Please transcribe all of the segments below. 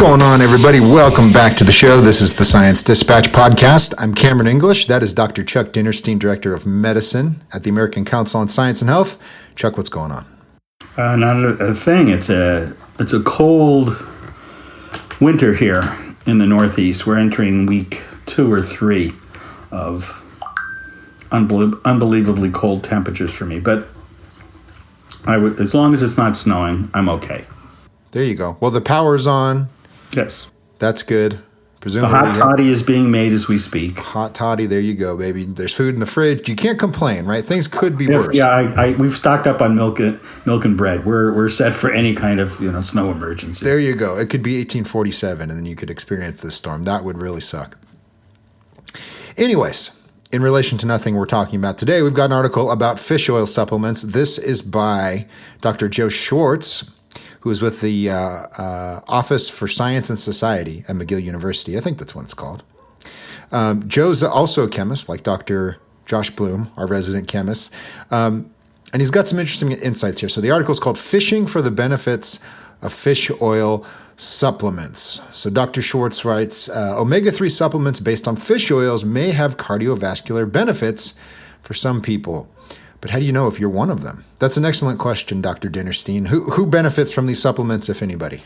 going on, everybody? Welcome back to the show. This is the Science Dispatch podcast. I'm Cameron English. That is Dr. Chuck Dinerstein, Director of Medicine at the American Council on Science and Health. Chuck, what's going on? Not a thing. It's a cold winter here in the Northeast. We're entering week 2 or 3 of unbelievably cold temperatures for me. But as long as it's not snowing, I'm okay. There you go. Well, the power's on. Yes. That's good. Presumably, the hot toddy is being made as we speak. Hot toddy, there you go, baby. There's food in the fridge. You can't complain, right? Things could be worse. Yeah, we've stocked up on milk and bread. We're set for any kind of snow emergency. There you go. It could be 1847, and then you could experience this storm. That would really suck. Anyways, in relation to nothing we're talking about today, we've got an article about fish oil supplements. This is by Dr. Joe Schwartz, who is with the Office for Science and Society at McGill University. I think that's what it's called. Joe's also a chemist, like Dr. Josh Bloom, our resident chemist. And he's got some interesting insights here. So the article is called Fishing for the Benefits of Fish Oil Supplements. So Dr. Schwartz writes, omega-3 supplements based on fish oils may have cardiovascular benefits for some people. But how do you know if you're one of them? That's an excellent question, Dr. Dinerstein. Who benefits from these supplements, if anybody?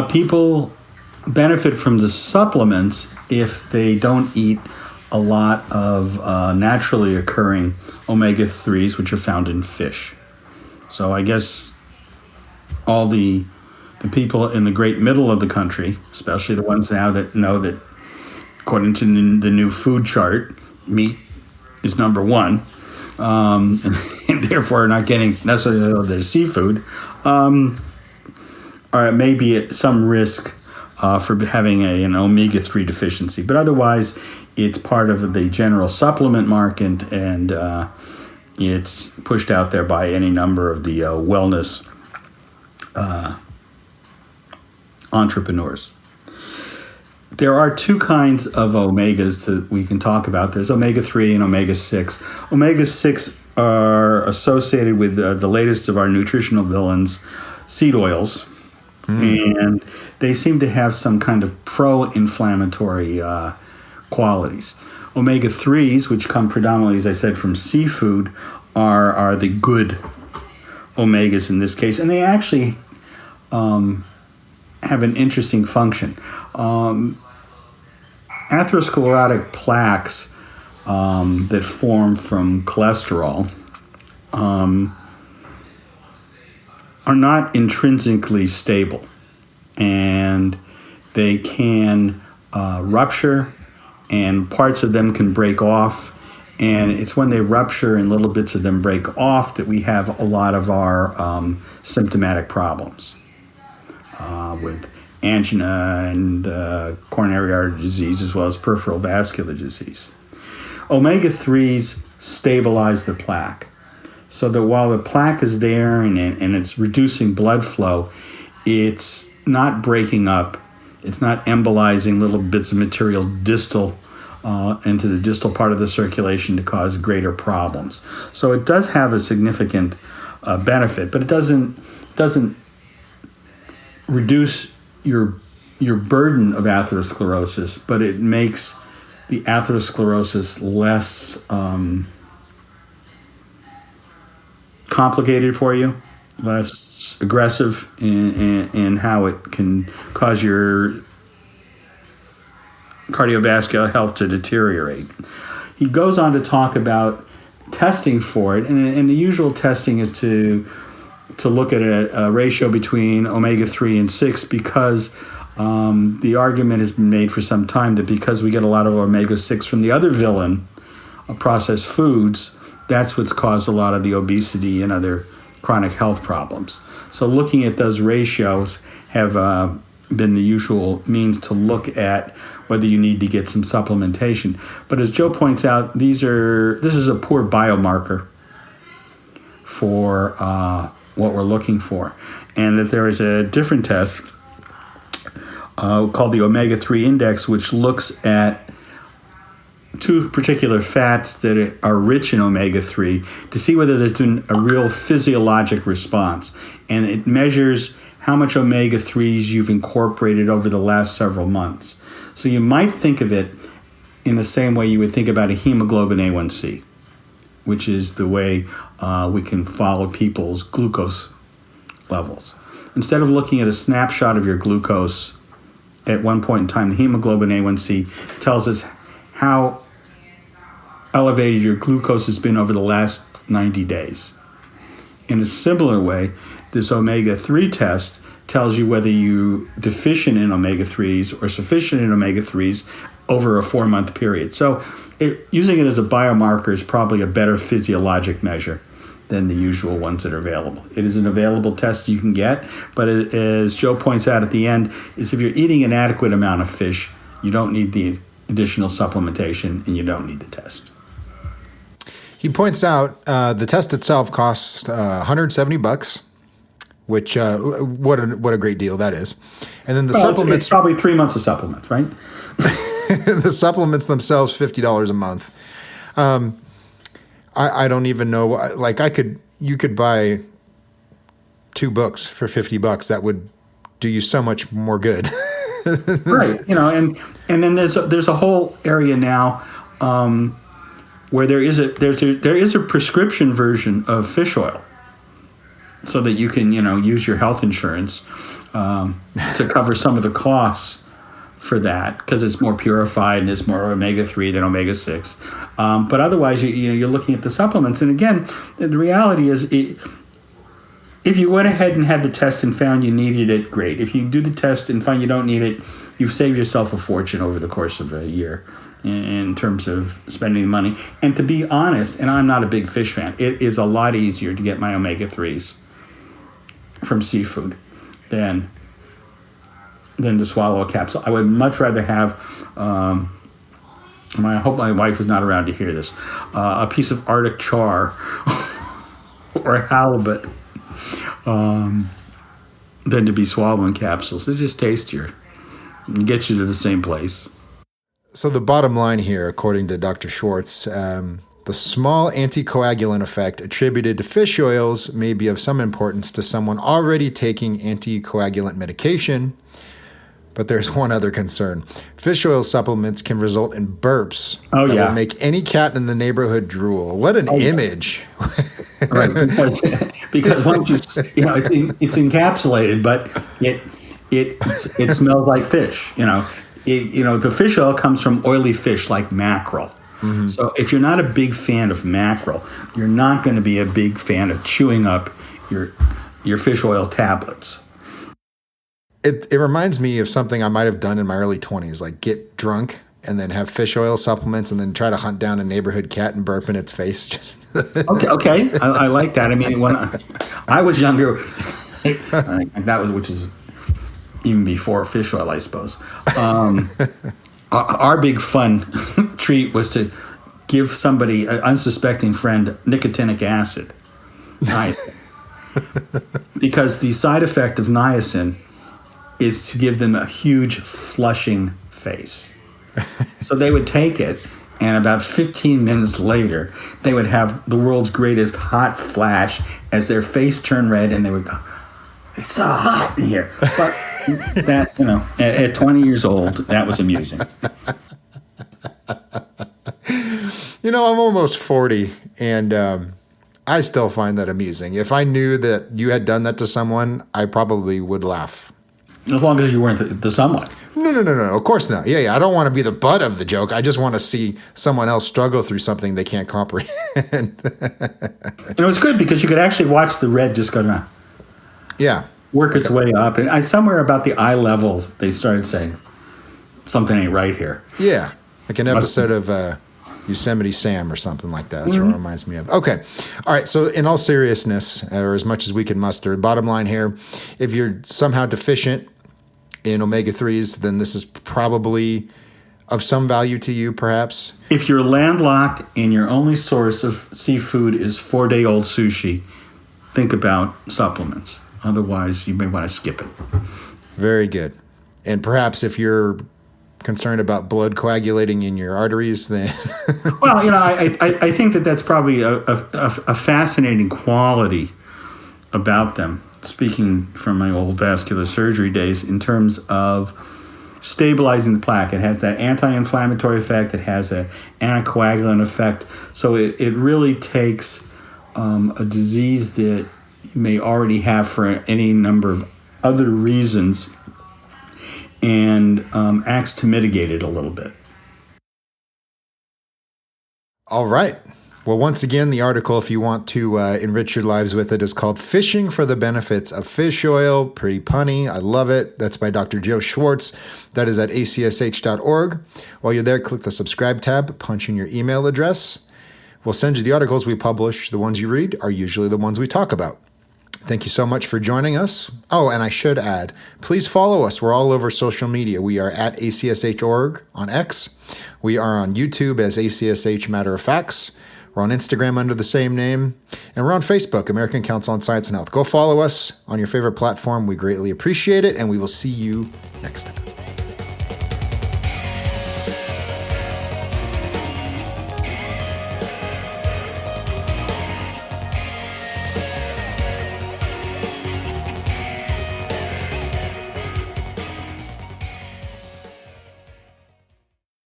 People benefit from the supplements if they don't eat a lot of naturally occurring omega-3s, which are found in fish. So I guess all the people in the great middle of the country, especially the ones now that know that, according to the new food chart, meat is number one, and therefore not getting necessarily their seafood, are maybe at some risk for having an omega-3 deficiency. But otherwise, it's part of the general supplement market, and it's pushed out there by any number of the wellness entrepreneurs. There are two kinds of omegas that we can talk about. There's omega-3 and omega-6. Omega-6 are associated with the latest of our nutritional villains, seed oils. And they seem to have some kind of pro-inflammatory qualities. Omega-3s, which come predominantly, as I said, from seafood, are the good omegas in this case. And they actually have an interesting function. Atherosclerotic plaques that form from cholesterol are not intrinsically stable, and they can rupture, and parts of them can break off. And it's when they rupture and little bits of them break off that we have a lot of our symptomatic problems with angina and coronary artery disease, as well as peripheral vascular disease. Omega-3s stabilize the plaque, so that while the plaque is there and it's reducing blood flow, it's not breaking up, it's not embolizing little bits of material distal into the distal part of the circulation to cause greater problems. So it does have a significant benefit, but it doesn't reduce your burden of atherosclerosis, but it makes the atherosclerosis less complicated for you, less aggressive in how it can cause your cardiovascular health to deteriorate. He goes on to talk about testing for it, and the usual testing is to look at a ratio between omega-3 and 6, because the argument has been made for some time that because we get a lot of omega-6 from the other villain of processed foods, that's what's caused a lot of the obesity and other chronic health problems. So looking at those ratios have been the usual means to look at whether you need to get some supplementation. But as Joe points out, this is a poor biomarker for what we're looking for. And that there is a different test called the omega-3 index, which looks at two particular fats that are rich in omega-3 to see whether there's been a real physiologic response. And it measures how much omega-3s you've incorporated over the last several months. So you might think of it in the same way you would think about a hemoglobin A1C, which is the way we can follow people's glucose levels. Instead of looking at a snapshot of your glucose at one point in time, the hemoglobin A1C tells us how elevated your glucose has been over the last 90 days. In a similar way, this omega-3 test tells you whether you're deficient in omega-3s or sufficient in omega-3s over a 4-month period. So using it as a biomarker is probably a better physiologic measure than the usual ones that are available. It is an available test you can get, but as Joe points out at the end, is if you're eating an adequate amount of fish, you don't need the additional supplementation and you don't need the test. He points out the test itself costs $170, which what a great deal that is. And then the supplements, it's probably 3 months of supplements, right? the supplements themselves, $50 a month. I don't even know. Like you could buy 2 books for $50. That would do you so much more good. Right. And then there's a whole area now where there is a prescription version of fish oil, so that you can use your health insurance to cover some of the costs for that, because it's more purified and it's more omega-3 than omega-6. But otherwise, you're looking at the supplements. And again, the reality is, if you went ahead and had the test and found you needed it, great. If you do the test and find you don't need it, you've saved yourself a fortune over the course of a year in terms of spending the money. And to be honest, and I'm not a big fish fan, it is a lot easier to get my omega-3s from seafood than to swallow a capsule. I would much rather have, I hope my wife is not around to hear this, a piece of Arctic char or halibut than to be swallowing capsules. It's just tastier and gets you to the same place. So the bottom line here, according to Dr. Schwartz, the small anticoagulant effect attributed to fish oils may be of some importance to someone already taking anticoagulant medication. But there's one other concern. Fish oil supplements can result in burps that will make any cat in the neighborhood drool. What an image. Right, because once it's encapsulated, but it smells like fish. The fish oil comes from oily fish like mackerel. Mm-hmm. So if you're not a big fan of mackerel, you're not going to be a big fan of chewing up your fish oil tablets. It reminds me of something I might have done in my early 20s, like get drunk and then have fish oil supplements and then try to hunt down a neighborhood cat and burp in its face. Okay. I like that. I mean, when I was younger, which is even before fish oil, I suppose. Our big fun treat was to give somebody, an unsuspecting friend, nicotinic acid. Niacin. Because the side effect of niacin is to give them a huge flushing face. So they would take it, and about 15 minutes later, they would have the world's greatest hot flash as their face turned red, and they would go, "It's so hot in here." But that, at 20 years old, that was amusing. I'm almost 40, and I still find that amusing. If I knew that you had done that to someone, I probably would laugh. As long as you weren't the someone. No. Of course not. Yeah. I don't want to be the butt of the joke. I just want to see someone else struggle through something they can't comprehend. It was good because you could actually watch the red just go down. Yeah. Work its way up. And somewhere about the eye level, they started saying, something ain't right here. Yeah. Like an episode of Yosemite Sam or something like that. That's what it reminds me of. Okay. All right. So in all seriousness, or as much as we can muster, bottom line here, if you're somehow deficient in omega-3s, then this is probably of some value to you, perhaps. If you're landlocked and your only source of seafood is 4-day-old sushi, think about supplements. Otherwise, you may want to skip it. Very good. And perhaps if you're concerned about blood coagulating in your arteries, then well, I think that's probably a fascinating quality about them. speaking from my old vascular surgery days, in terms of stabilizing the plaque. It has that anti-inflammatory effect. It has an anticoagulant effect. So it really takes a disease that you may already have for any number of other reasons and acts to mitigate it a little bit. All right. Well, once again, the article, if you want to enrich your lives with it, is called Fishing for the Benefits of Fish Oil. Pretty punny. I love it. That's by Dr. Joe Schwartz. That is at acsh.org. While you're there, click the subscribe tab, punch in your email address. We'll send you the articles we publish. The ones you read are usually the ones we talk about. Thank you so much for joining us. Oh, and I should add, please follow us. We're all over social media. We are at ACSH.org on X. We are on YouTube as ACSH Matter of Facts. We're on Instagram under the same name. And we're on Facebook, American Council on Science and Health. Go follow us on your favorite platform. We greatly appreciate it, and we will see you next time.